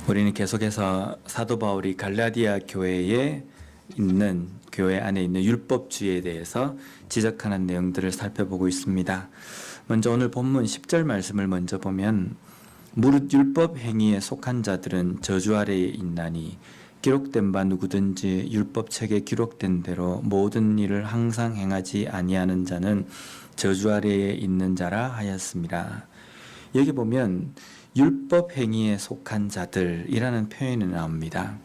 우리는 계속해서 사도 바울이 갈라디아 교회 안에 있는 율법주의에 대해서 지적하는 내용들을 살펴보고 있습니다. 먼저 오늘 본문 10절 말씀을 먼저 보면 무릇 율법 행위에 속한 자들은 저주 아래에 있나니 기록된 바 누구든지 율법책에 기록된 대로 모든 일을 항상 행하지 아니하는 자는 저주 아래에 있는 자라 하였습니다. 여기 보면 율법 행위에 속한 자들이라는 표현이 나옵니다.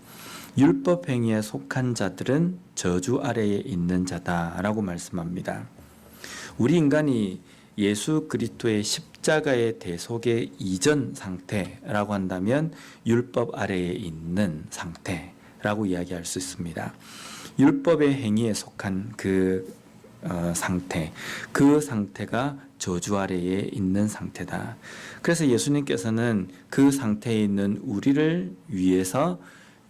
율법 행위에 속한 자들은 저주 아래에 있는 자다라고 말씀합니다. 우리 인간이 예수 그리스도의 십자가의 대속의 이전 상태라고 한다면 율법 아래에 있는 상태라고 이야기할 수 있습니다. 율법의 행위에 속한 상태, 그 상태가 저주 아래에 있는 상태다. 그래서 예수님께서는 그 상태에 있는 우리를 위해서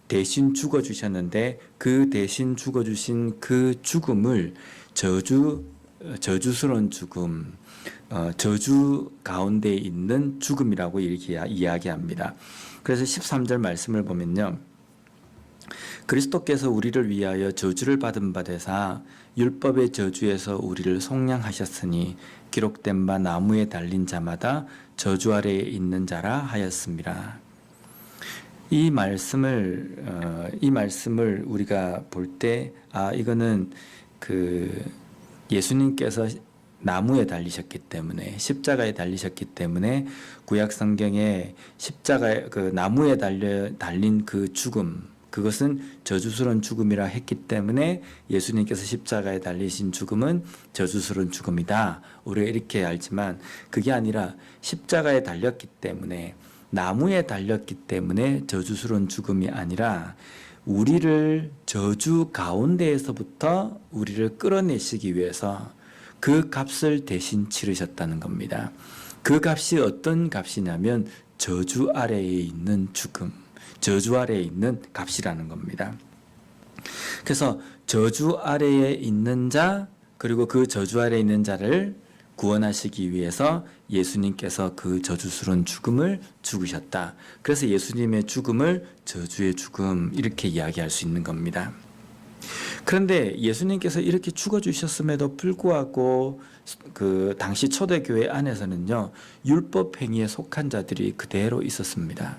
대신 죽어주셨는데 그 대신 죽어주신 그 죽음을 저주스러운 죽음, 저주 가운데 있는 죽음이라고 이렇게 이야기합니다. 그래서 13절 말씀을 보면요. 그리스도께서 우리를 위하여 저주를 받은 바 되사 율법의 저주에서 우리를 속량하셨으니 기록된 바 나무에 달린 자마다 저주 아래에 있는 자라 하였습니다. 이 말씀을 우리가 볼 때 이거는 예수님께서 나무에 달리셨기 때문에 십자가에 달리셨기 때문에 구약 성경에 십자가에 나무에 달린 그 죽음, 그것은 저주스러운 죽음이라 했기 때문에 예수님께서 십자가에 달리신 죽음은 저주스러운 죽음이다. 우리가 이렇게 알지만 그게 아니라 십자가에 달렸기 때문에, 나무에 달렸기 때문에 저주스러운 죽음이 아니라 우리를 저주 가운데에서부터 우리를 끌어내시기 위해서 그 값을 대신 치르셨다는 겁니다. 그 값이 어떤 값이냐면 저주 아래에 있는 죽음, 저주 아래에 있는 값이라는 겁니다. 그래서 저주 아래에 있는 자, 그리고 그 저주 아래에 있는 자를 구원하시기 위해서 예수님께서 그 저주스러운 죽음을 죽으셨다. 그래서 예수님의 죽음을 저주의 죽음, 이렇게 이야기할 수 있는 겁니다. 그런데 예수님께서 이렇게 죽어주셨음에도 불구하고 당시 초대교회 안에서는요, 율법 행위에 속한 자들이 그대로 있었습니다.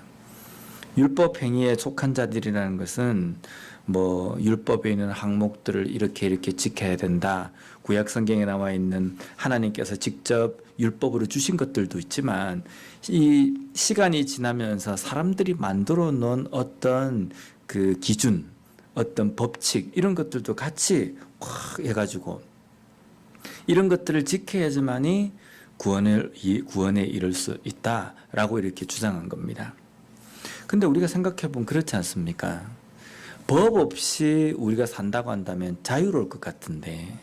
율법 행위에 속한 자들이라는 것은 율법에 있는 항목들을 이렇게 지켜야 된다. 구약 성경에 나와 있는 하나님께서 직접 율법으로 주신 것들도 있지만 이 시간이 지나면서 사람들이 만들어 놓은 어떤 기준, 어떤 법칙, 이런 것들도 같이 확 해가지고 이런 것들을 지켜야지만이 구원에 이를 수 있다라고 이렇게 주장한 겁니다. 근데 우리가 생각해보면 그렇지 않습니까? 법 없이 우리가 산다고 한다면 자유로울 것 같은데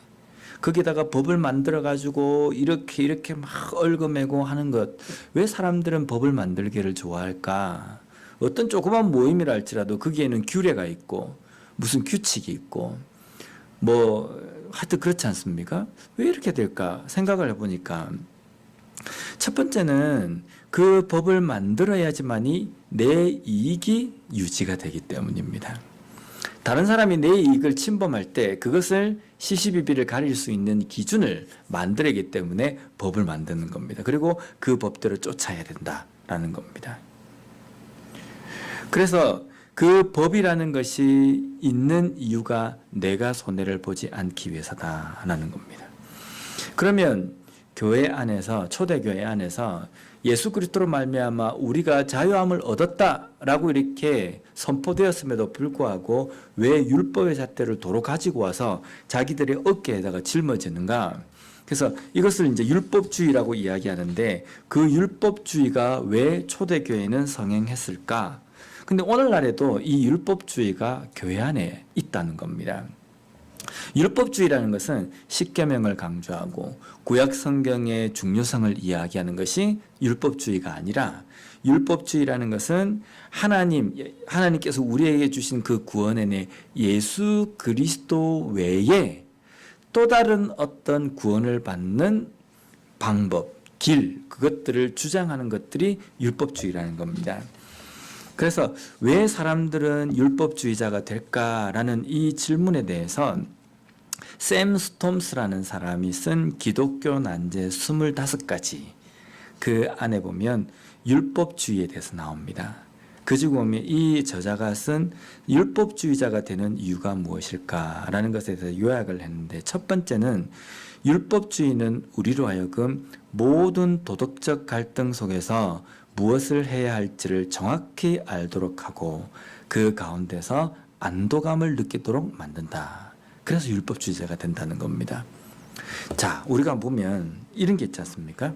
거기다가 법을 만들어가지고 이렇게 막 얽어매고 하는 것, 왜 사람들은 법을 만들기를 좋아할까? 어떤 조그만 모임이라 할지라도 거기에는 규례가 있고 무슨 규칙이 있고 하여튼 그렇지 않습니까? 왜 이렇게 될까 생각을 해보니까 첫 번째는 그 법을 만들어야지만이 내 이익이 유지가 되기 때문입니다. 다른 사람이 내 이익을 침범할 때 그것을 시시비비를 가릴 수 있는 기준을 만들기 때문에 법을 만드는 겁니다. 그리고 그 법대로 쫓아야 된다라는 겁니다. 그래서 그 법이라는 것이 있는 이유가 내가 손해를 보지 않기 위해서다라는 겁니다. 그러면 교회 안에서, 초대교회 안에서 예수 그리스도로 말미암아 우리가 자유함을 얻었다라고 이렇게 선포되었음에도 불구하고 왜 율법의 잣대를 도로 가지고 와서 자기들의 어깨에다가 짊어지는가? 그래서 이것을 이제 율법주의라고 이야기하는데 그 율법주의가 왜 초대교회는 성행했을까? 근데 오늘날에도 이 율법주의가 교회 안에 있다는 겁니다. 율법주의라는 것은 십계명을 강조하고 구약 성경의 중요성을 이야기하는 것이 율법주의가 아니라, 율법주의라는 것은 하나님께서 우리에게 주신 그 구원의 예수 그리스도 외에 또 다른 어떤 구원을 받는 방법, 길, 그것들을 주장하는 것들이 율법주의라는 겁니다. 그래서 왜 사람들은 율법주의자가 될까라는 이 질문에 대해서 샘 스톰스라는 사람이 쓴 기독교 난제 25가지 그 안에 보면 율법주의에 대해서 나옵니다. 그 중 보면 이 저자가 쓴 율법주의자가 되는 이유가 무엇일까라는 것에 대해서 요약을 했는데, 첫 번째는 율법주의는 우리로 하여금 모든 도덕적 갈등 속에서 무엇을 해야 할지를 정확히 알도록 하고 그 가운데서 안도감을 느끼도록 만든다. 그래서 율법주의자가 된다는 겁니다. 자, 우리가 보면 이런 게 있지 않습니까?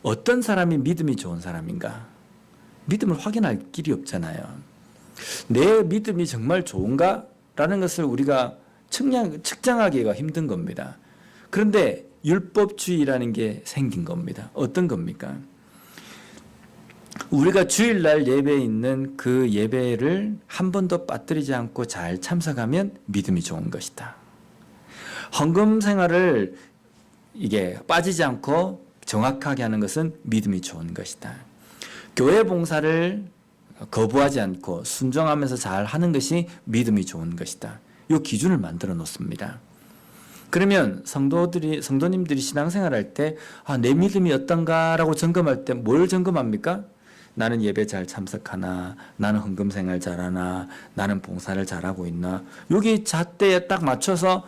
어떤 사람이 믿음이 좋은 사람인가? 믿음을 확인할 길이 없잖아요. 내 믿음이 정말 좋은가? 라는 것을 우리가 측정하기가 힘든 겁니다. 그런데 율법주의라는 게 생긴 겁니다. 어떤 겁니까? 우리가 주일날 예배에 있는 그 예배를 한 번도 빠뜨리지 않고 잘 참석하면 믿음이 좋은 것이다. 헌금 생활을 이게 빠지지 않고 정확하게 하는 것은 믿음이 좋은 것이다. 교회 봉사를 거부하지 않고 순종하면서 잘 하는 것이 믿음이 좋은 것이다. 이 기준을 만들어 놓습니다. 그러면 성도님들이 신앙생활할 때 내 믿음이 어떤가라고 점검할 때 뭘 점검합니까? 나는 예배 잘 참석하나, 나는 헌금 생활 잘하나, 나는 봉사를 잘하고 있나. 여기 잣대에 딱 맞춰서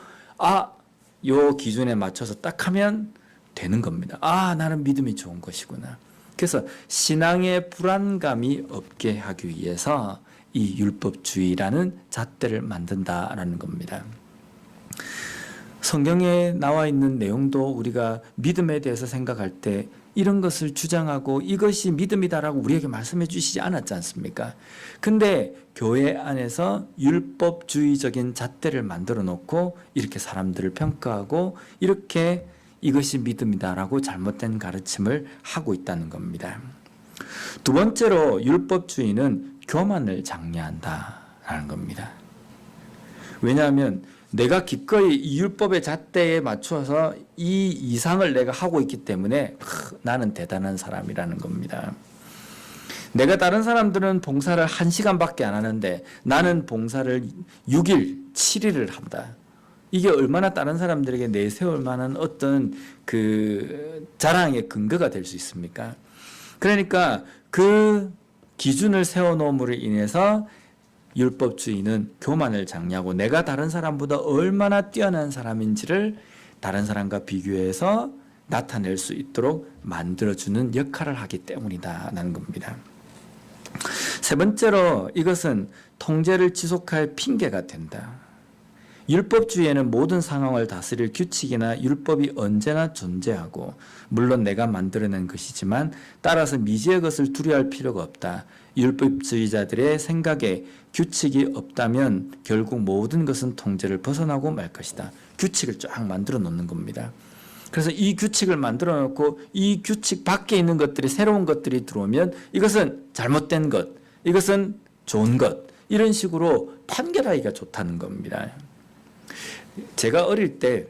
요 기준에 맞춰서 딱 하면 되는 겁니다. 나는 믿음이 좋은 것이구나. 그래서 신앙의 불안감이 없게 하기 위해서 이 율법주의라는 잣대를 만든다라는 겁니다. 성경에 나와 있는 내용도 우리가 믿음에 대해서 생각할 때 이런 것을 주장하고 이것이 믿음이다라고 우리에게 말씀해 주시지 않았지 않습니까? 근데 교회 안에서 율법주의적인 잣대를 만들어 놓고 이렇게 사람들을 평가하고 이렇게 이것이 믿음이다라고 잘못된 가르침을 하고 있다는 겁니다. 두 번째로 율법주의는 교만을 장려한다라는 겁니다. 왜냐하면 내가 기꺼이 이 율법의 잣대에 맞춰서 이 이상을 내가 하고 있기 때문에 나는 대단한 사람이라는 겁니다. 내가 다른 사람들은 봉사를 1시간밖에 안 하는데 나는 봉사를 6일, 7일을 한다. 이게 얼마나 다른 사람들에게 내세울 만한 어떤 그 자랑의 근거가 될 수 있습니까? 그러니까 그 기준을 세워놓음으로 인해서 율법주의는 교만을 장려하고 내가 다른 사람보다 얼마나 뛰어난 사람인지를 다른 사람과 비교해서 나타낼 수 있도록 만들어주는 역할을 하기 때문이다라는 겁니다. 세 번째로 이것은 통제를 지속할 핑계가 된다. 율법주의에는 모든 상황을 다스릴 규칙이나 율법이 언제나 존재하고 물론 내가 만들어낸 것이지만 따라서 미지의 것을 두려워할 필요가 없다. 율법주의자들의 생각에 규칙이 없다면 결국 모든 것은 통제를 벗어나고 말 것이다. 규칙을 쫙 만들어 놓는 겁니다. 그래서 이 규칙을 만들어 놓고 이 규칙 밖에 있는 것들이 새로운 것들이 들어오면 이것은 잘못된 것, 이것은 좋은 것 이런 식으로 판결하기가 좋다는 겁니다. 제가 어릴 때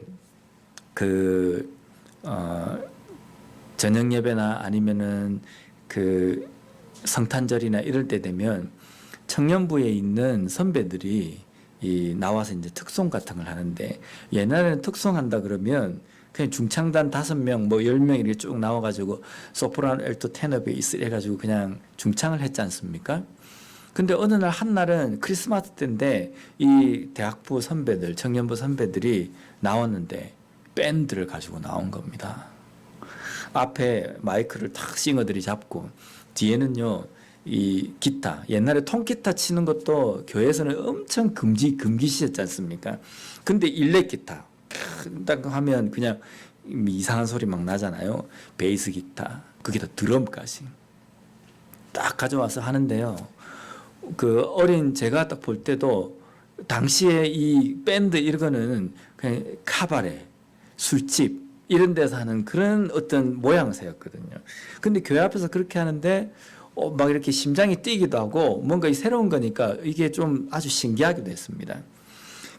저녁 예배나 아니면은 그 성탄절이나 이럴 때 되면 청년부에 있는 선배들이 나와서 이제 특송 같은 걸 하는데 옛날에는 특송한다 그러면 그냥 중창단 5명, 10명 이렇게 쭉 나와가지고 소프라노, 엘토, 테너, 베이스 해가지고 그냥 중창을 했지 않습니까? 근데 어느 날 한날은 크리스마스 때인데 이 대학부 선배들, 청년부 선배들이 나왔는데 밴드를 가지고 나온 겁니다. 앞에 마이크를 탁 싱어들이 잡고 뒤에는요 이 기타, 옛날에 통기타 치는 것도 교회에서는 엄청 금기시했지 않습니까? 근데 일렉 기타 딱 하면 그냥 이상한 소리 막 나잖아요. 베이스 기타, 거기다 드럼까지 딱 가져와서 하는데요. 그 어린 제가 딱 볼 때도 당시에 이 밴드 이런 거는 그냥 카바레, 술집 이런 데서 하는 그런 어떤 모양새였거든요. 근데 교회 앞에서 그렇게 하는데 막 이렇게 심장이 뛰기도 하고 뭔가 새로운 거니까 이게 좀 아주 신기하기도 했습니다.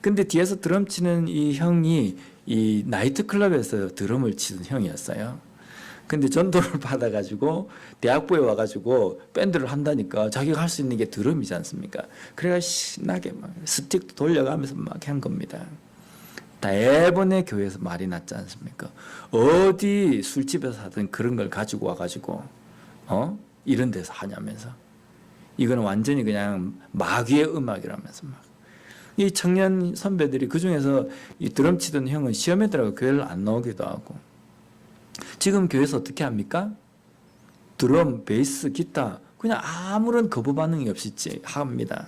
근데 뒤에서 드럼 치는 이 형이 이 나이트클럽에서 드럼을 치던 형이었어요. 근데 전도를 받아가지고 대학부에 와가지고 밴드를 한다니까 자기가 할 수 있는 게 드럼이지 않습니까? 그래가 신나게 막 스틱도 돌려가면서 막 한 겁니다. 대부분의 교회에서 말이 났지 않습니까? 어디 술집에서 하든 그런 걸 가지고 와가지고 이런 데서 하냐면서. 이거는 완전히 그냥 마귀의 음악이라면서 막. 이 청년 선배들이 그 중에서 이 드럼 치던 형은 시험에 들어가 교회를 안 나오기도 하고. 지금 교회에서 어떻게 합니까? 드럼, 베이스, 기타 그냥 아무런 거부 반응이 없이 합니다.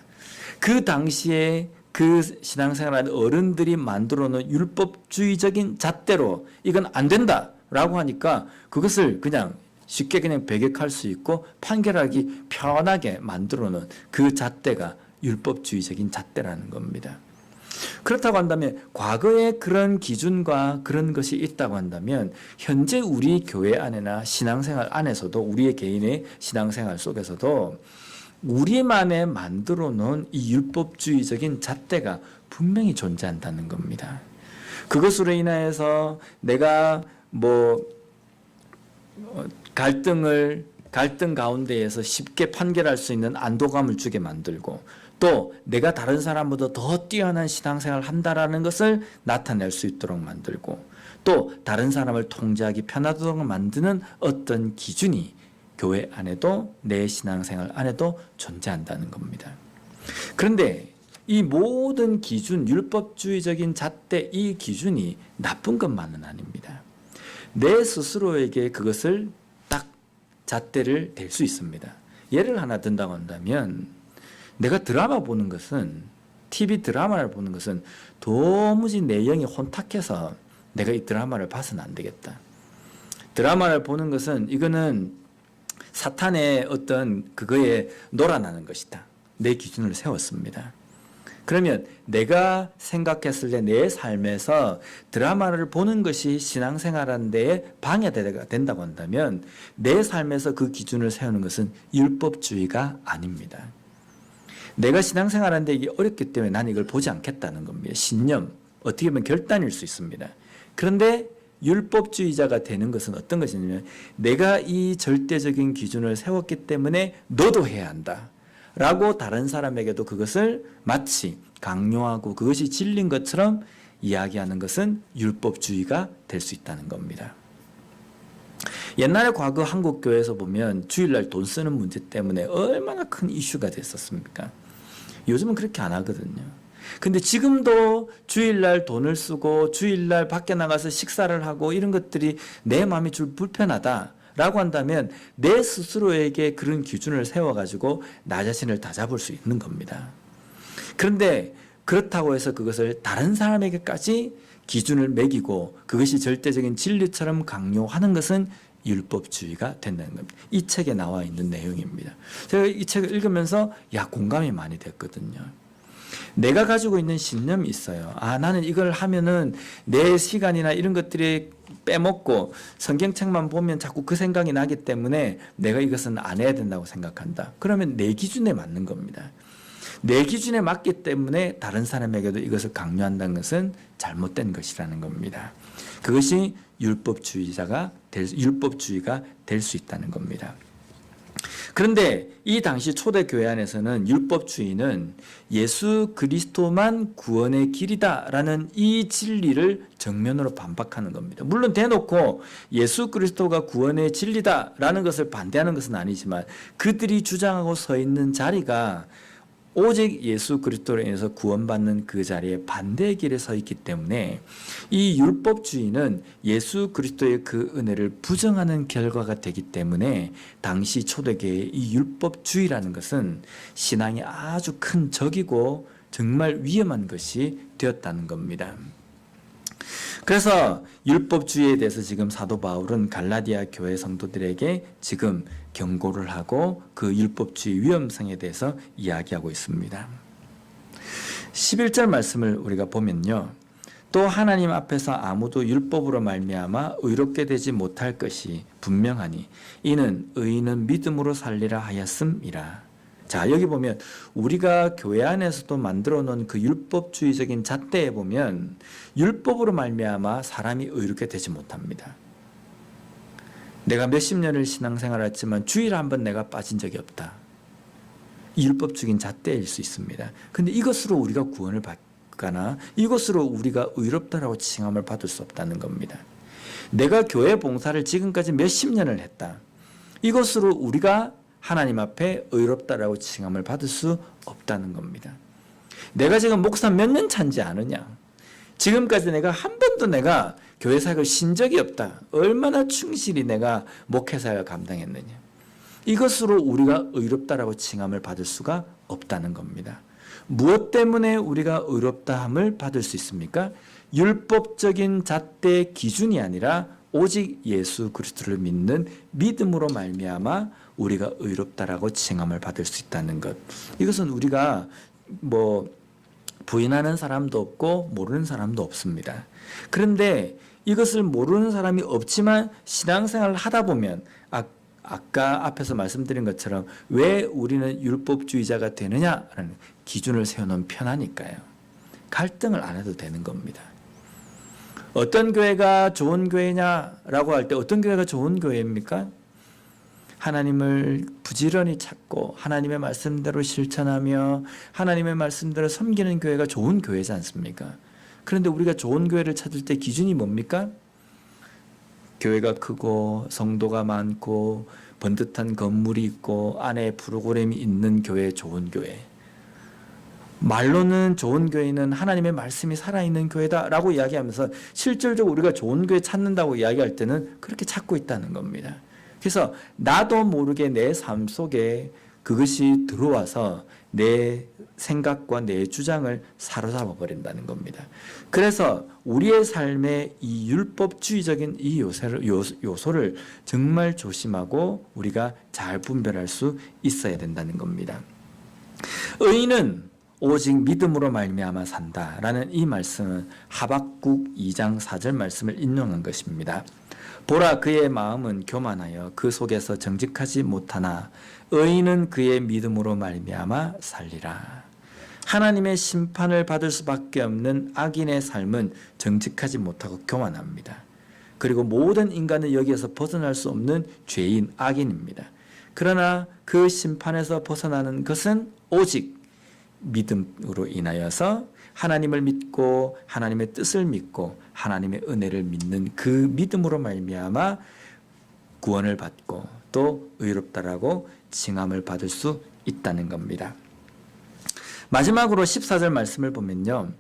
그 당시에 그 신앙생활하는 어른들이 만들어 놓은 율법주의적인 잣대로 이건 안 된다라고 하니까 그것을 그냥 쉽게 그냥 배격할 수 있고 판결하기 편하게 만들어 놓은 그 잣대가 율법주의적인 잣대라는 겁니다. 그렇다고 한다면 과거에 그런 기준과 그런 것이 있다고 한다면 현재 우리 교회 안에나 신앙생활 안에서도 우리의 개인의 신앙생활 속에서도 우리만의 만들어 놓은 이 율법주의적인 잣대가 분명히 존재한다는 겁니다. 그것으로 인하여서 내가 갈등 가운데에서 쉽게 판결할 수 있는 안도감을 주게 만들고 또 내가 다른 사람보다 더 뛰어난 신앙생활을 한다라는 것을 나타낼 수 있도록 만들고 또 다른 사람을 통제하기 편하도록 만드는 어떤 기준이 교회 안에도 내 신앙생활 안에도 존재한다는 겁니다. 그런데 이 모든 기준, 율법주의적인 잣대 이 기준이 나쁜 것만은 아닙니다. 내 스스로에게 그것을 딱 잣대를 댈 수 있습니다. 예를 하나 든다고 한다면 내가 드라마 보는 것은 TV 드라마를 보는 것은 도무지 내 영이 혼탁해서 내가 이 드라마를 봐서는 안 되겠다. 드라마를 보는 것은 이거는 사탄의 어떤 그거에 놀아나는 것이다. 내 기준을 세웠습니다. 그러면 내가 생각했을 때 내 삶에서 드라마를 보는 것이 신앙생활하는 데에 방해가 된다고 한다면 내 삶에서 그 기준을 세우는 것은 율법주의가 아닙니다. 내가 신앙생활하는 데 이게 어렵기 때문에 나는 이걸 보지 않겠다는 겁니다. 신념, 어떻게 보면 결단일 수 있습니다. 그런데 율법주의자가 되는 것은 어떤 것이냐면 내가 이 절대적인 기준을 세웠기 때문에 너도 해야 한다 라고 다른 사람에게도 그것을 마치 강요하고 그것이 진리인 것처럼 이야기하는 것은 율법주의가 될 수 있다는 겁니다. 옛날에 과거 한국교회에서 보면 주일날 돈 쓰는 문제 때문에 얼마나 큰 이슈가 됐었습니까? 요즘은 그렇게 안 하거든요. 근데 지금도 주일날 돈을 쓰고 주일날 밖에 나가서 식사를 하고 이런 것들이 내 마음이 좀 불편하다라고 한다면 내 스스로에게 그런 기준을 세워가지고 나 자신을 다잡을 수 있는 겁니다. 그런데 그렇다고 해서 그것을 다른 사람에게까지 기준을 매기고 그것이 절대적인 진리처럼 강요하는 것은 율법주의가 된다는 겁니다. 이 책에 나와 있는 내용입니다. 제가 이 책을 읽으면서 공감이 많이 됐거든요. 내가 가지고 있는 신념이 있어요. 나는 이걸 하면은 내 시간이나 이런 것들이 빼먹고 성경책만 보면 자꾸 그 생각이 나기 때문에 내가 이것은 안 해야 된다고 생각한다. 그러면 내 기준에 맞는 겁니다. 내 기준에 맞기 때문에 다른 사람에게도 이것을 강요한다는 것은 잘못된 것이라는 겁니다. 그것이 율법주의가 될 수 있다는 겁니다. 그런데 이 당시 초대교회 안에서는 율법주의는 예수 그리스도만 구원의 길이다라는 이 진리를 정면으로 반박하는 겁니다. 물론 대놓고 예수 그리스도가 구원의 진리다라는 것을 반대하는 것은 아니지만 그들이 주장하고 서 있는 자리가 오직 예수 그리스도로 인해서 구원받는 그 자리에 반대의 길에 서 있기 때문에 이 율법주의는 예수 그리스도의 그 은혜를 부정하는 결과가 되기 때문에 당시 초대교회의 이 율법주의라는 것은 신앙이 아주 큰 적이고 정말 위험한 것이 되었다는 겁니다. 그래서 율법주의에 대해서 지금 사도 바울은 갈라디아 교회 성도들에게 지금 경고를 하고 그 율법주의 위험성에 대해서 이야기하고 있습니다. 11절 말씀을 우리가 보면요. 또 하나님 앞에서 아무도 율법으로 말미암아 의롭게 되지 못할 것이 분명하니 이는 의인은 믿음으로 살리라 하였음이라. 자, 여기 보면 우리가 교회 안에서도 만들어 놓은 그 율법주의적인 잣대에 보면 율법으로 말미암아 사람이 의롭게 되지 못합니다. 내가 몇십 년을 신앙생활을 했지만 주일에 한 번 내가 빠진 적이 없다. 율법적인 잣대일 수 있습니다. 근데 이것으로 우리가 구원을 받거나 이것으로 우리가 의롭다라고 칭함을 받을 수 없다는 겁니다. 내가 교회 봉사를 지금까지 몇십 년을 했다. 이것으로 우리가 하나님 앞에 의롭다라고 칭함을 받을 수 없다는 겁니다. 내가 지금 목사 몇 년 찬지 아느냐? 지금까지 내가 한 번도 내가 교회 사역을 쉰 적이 없다. 얼마나 충실히 내가 목회 사역을 감당했느냐. 이것으로 우리가 의롭다라고 칭함을 받을 수가 없다는 겁니다. 무엇 때문에 우리가 의롭다함을 받을 수 있습니까? 율법적인 잣대 기준이 아니라 오직 예수 그리스도를 믿는 믿음으로 말미암아 우리가 의롭다라고 칭함을 받을 수 있다는 것. 이것은 우리가 부인하는 사람도 없고 모르는 사람도 없습니다. 그런데 이것을 모르는 사람이 없지만 신앙생활을 하다 보면 아까 앞에서 말씀드린 것처럼 왜 우리는 율법주의자가 되느냐라는 기준을 세워놓으면 편하니까요. 갈등을 안 해도 되는 겁니다. 어떤 교회가 좋은 교회냐라고 할 때 어떤 교회가 좋은 교회입니까? 하나님을 부지런히 찾고 하나님의 말씀대로 실천하며 하나님의 말씀대로 섬기는 교회가 좋은 교회지 않습니까? 그런데 우리가 좋은 교회를 찾을 때 기준이 뭡니까? 교회가 크고 성도가 많고 번듯한 건물이 있고 안에 프로그램이 있는 교회, 좋은 교회. 말로는 좋은 교회는 하나님의 말씀이 살아있는 교회다라고 이야기하면서 실질적으로 우리가 좋은 교회 찾는다고 이야기할 때는 그렇게 찾고 있다는 겁니다. 그래서 나도 모르게 내 삶 속에 그것이 들어와서 내 생각과 내 주장을 사로잡아 버린다는 겁니다. 그래서 우리의 삶에 이 율법주의적인 이 요소를 정말 조심하고 우리가 잘 분별할 수 있어야 된다는 겁니다. 의인은 오직 믿음으로 말미암아 산다라는 이 말씀은 하박국 2장 4절 말씀을 인용한 것입니다. 보라 그의 마음은 교만하여 그 속에서 정직하지 못하나 의인은 그의 믿음으로 말미암아 살리라. 하나님의 심판을 받을 수밖에 없는 악인의 삶은 정직하지 못하고 교만합니다. 그리고 모든 인간은 여기에서 벗어날 수 없는 죄인 악인입니다. 그러나 그 심판에서 벗어나는 것은 오직 믿음으로 인하여서 하나님을 믿고 하나님의 뜻을 믿고 하나님의 은혜를 믿는 그 믿음으로 말미암아 구원을 받고 또 의롭다라고 칭함을 받을 수 있다는 겁니다. 마지막으로 14절 말씀을 보면요.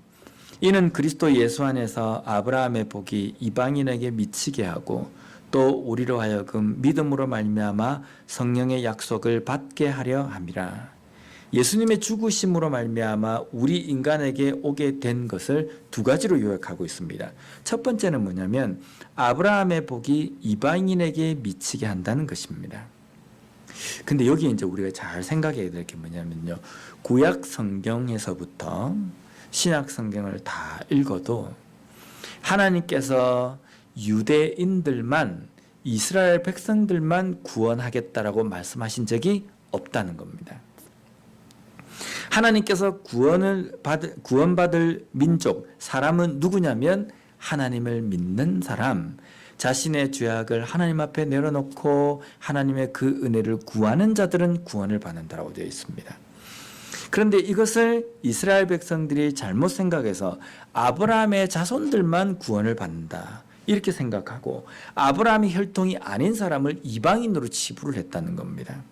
이는 그리스도 예수 안에서 아브라함의 복이 이방인에게 미치게 하고 또 우리로 하여금 믿음으로 말미암아 성령의 약속을 받게 하려 함이라. 예수님의 죽으심으로 말미암아 우리 인간에게 오게 된 것을 두 가지로 요약하고 있습니다. 첫 번째는 뭐냐면 아브라함의 복이 이방인에게 미치게 한다는 것입니다. 근데 여기 이제 우리가 잘 생각해야 될 게 뭐냐면요. 구약 성경에서부터 신약 성경을 다 읽어도 하나님께서 유대인들만 이스라엘 백성들만 구원하겠다라고 말씀하신 적이 없다는 겁니다. 하나님께서 구원받을 민족, 사람은 누구냐면 하나님을 믿는 사람, 자신의 죄악을 하나님 앞에 내려놓고 하나님의 그 은혜를 구하는 자들은 구원을 받는다라고 되어 있습니다. 그런데 이것을 이스라엘 백성들이 잘못 생각해서 아브라함의 자손들만 구원을 받는다 이렇게 생각하고 아브라함의 혈통이 아닌 사람을 이방인으로 치부를 했다는 겁니다.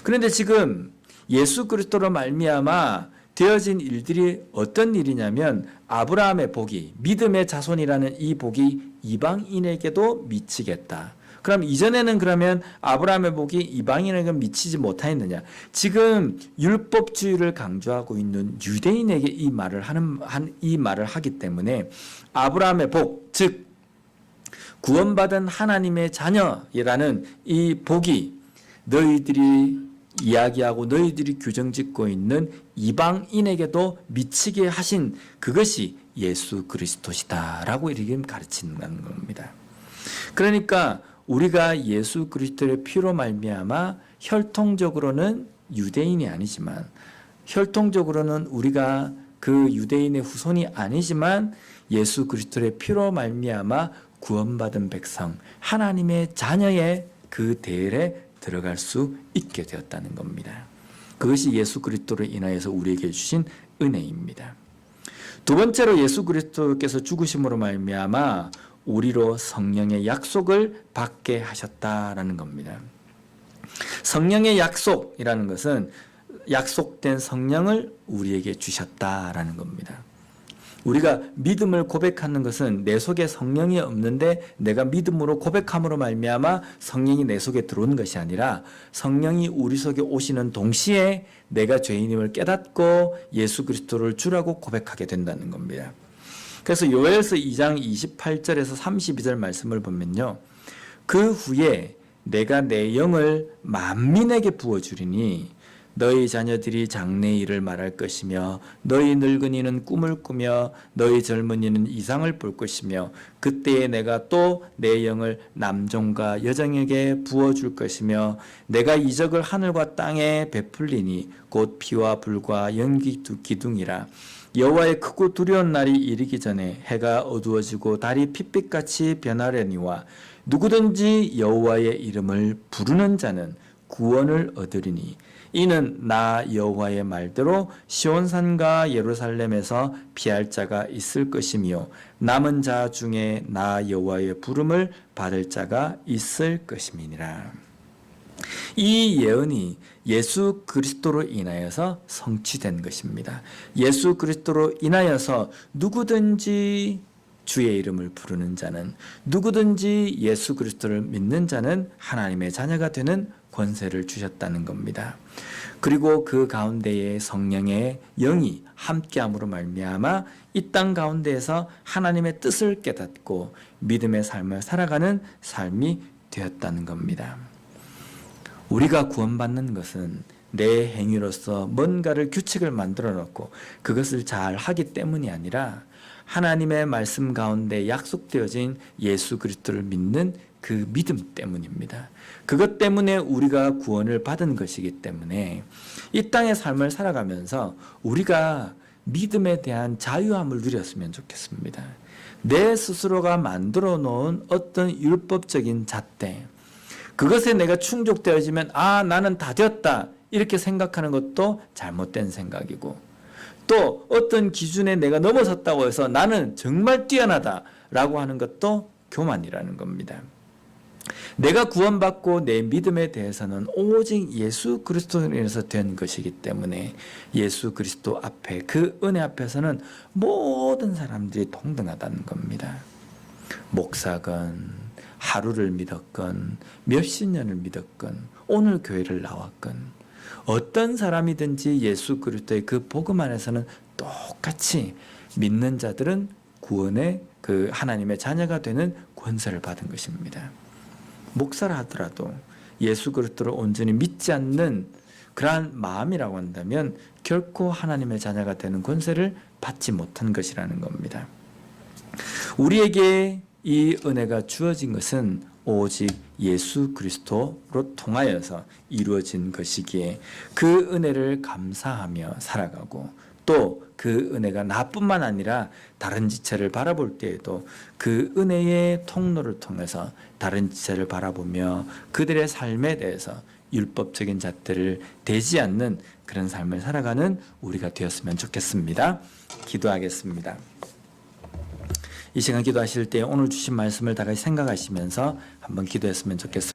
그런데 지금 예수 그리스도로 말미암아 되어진 일들이 어떤 일이냐면 아브라함의 복이 믿음의 자손이라는 이 복이 이방인에게도 미치겠다. 그럼 이전에는 그러면 아브라함의 복이 이방인에게 미치지 못하였느냐? 지금 율법주의를 강조하고 있는 유대인에게 이 말을 하기 때문에 아브라함의 복, 즉 구원받은 하나님의 자녀라는 이 복이 너희들이 이야기하고 너희들이 규정짓고 있는 이방인에게도 미치게 하신 그것이 예수 그리스도시다라고 이렇게 가르치는 겁니다. 그러니까 우리가 예수 그리스도의 피로 말미암아 혈통적으로는 유대인이 아니지만 혈통적으로는 우리가 그 유대인의 후손이 아니지만 예수 그리스도의 피로 말미암아 구원받은 백성, 하나님의 자녀의 그 대열에 들어갈 수 있게 되었다는 겁니다. 그것이 예수 그리스도로 인하여서 우리에게 주신 은혜입니다. 두 번째로 예수 그리스도께서 죽으심으로 말미암아 우리로 성령의 약속을 받게 하셨다라는 겁니다. 성령의 약속이라는 것은 약속된 성령을 우리에게 주셨다라는 겁니다. 우리가 믿음을 고백하는 것은 내 속에 성령이 없는데 내가 믿음으로 고백함으로 말미암아 성령이 내 속에 들어오는 것이 아니라 성령이 우리 속에 오시는 동시에 내가 죄인임을 깨닫고 예수 그리스도를 주라고 고백하게 된다는 겁니다. 그래서 요엘서 2장 28절에서 32절 말씀을 보면요, 그 후에 내가 내 영을 만민에게 부어주리니 너희 자녀들이 장래의 일을 말할 것이며 너희 늙은이는 꿈을 꾸며 너희 젊은이는 이상을 볼 것이며 그때에 내가 또 내 영을 남종과 여종에게 부어줄 것이며 내가 이적을 하늘과 땅에 베풀리니 곧 피와 불과 연기 기둥이라. 여호와의 크고 두려운 날이 이르기 전에 해가 어두워지고 달이 핏빛같이 변하려니와 누구든지 여호와의 이름을 부르는 자는 구원을 얻으리니 이는 나 여호와의 말대로 시온산과 예루살렘에서 피할 자가 있을 것이며 남은 자 중에 나 여호와의 부름을 받을 자가 있을 것임이니라. 이 예언이 예수 그리스도로 인하여서 성취된 것입니다. 예수 그리스도로 인하여서 누구든지 주의 이름을 부르는 자는, 누구든지 예수 그리스도를 믿는 자는 하나님의 자녀가 되는 권세를 주셨다는 겁니다. 그리고 그 가운데에 성령의 영이 함께함으로 말미암아 이 땅 가운데에서 하나님의 뜻을 깨닫고 믿음의 삶을 살아가는 삶이 되었다는 겁니다. 우리가 구원받는 것은 내 행위로서 뭔가를 규칙을 만들어 놓고 그것을 잘 하기 때문이 아니라 하나님의 말씀 가운데 약속되어진 예수 그리스도를 믿는 그 믿음 때문입니다. 그것 때문에 우리가 구원을 받은 것이기 때문에 이 땅의 삶을 살아가면서 우리가 믿음에 대한 자유함을 누렸으면 좋겠습니다. 내 스스로가 만들어 놓은 어떤 율법적인 잣대, 그것에 내가 충족되어지면 나는 다 되었다 이렇게 생각하는 것도 잘못된 생각이고, 또 어떤 기준에 내가 넘어섰다고 해서 나는 정말 뛰어나다라고 하는 것도 교만이라는 겁니다. 내가 구원받고 내 믿음에 대해서는 오직 예수 그리스도로 인해서 된 것이기 때문에 예수 그리스도 앞에, 그 은혜 앞에서는 모든 사람들이 동등하다는 겁니다. 목사건 하루를 믿었건 몇십 년을 믿었건 오늘 교회를 나왔건 어떤 사람이든지 예수 그리스도의 그 복음 안에서는 똑같이 믿는 자들은 구원의 그 하나님의 자녀가 되는 권세를 받은 것입니다. 목사라 하더라도 예수 그리스도를 온전히 믿지 않는 그러한 마음이라고 한다면 결코 하나님의 자녀가 되는 권세를 받지 못한 것이라는 겁니다. 우리에게 이 은혜가 주어진 것은 오직 예수 그리스도로 통하여서 이루어진 것이기에 그 은혜를 감사하며 살아가고, 또 그 은혜가 나뿐만 아니라 다른 지체를 바라볼 때에도 그 은혜의 통로를 통해서 다른 지체를 바라보며 그들의 삶에 대해서 율법적인 잣대를 대지 않는 그런 삶을 살아가는 우리가 되었으면 좋겠습니다. 기도하겠습니다. 이 시간 기도하실 때 오늘 주신 말씀을 다 같이 생각하시면서 한번 기도했으면 좋겠습니다.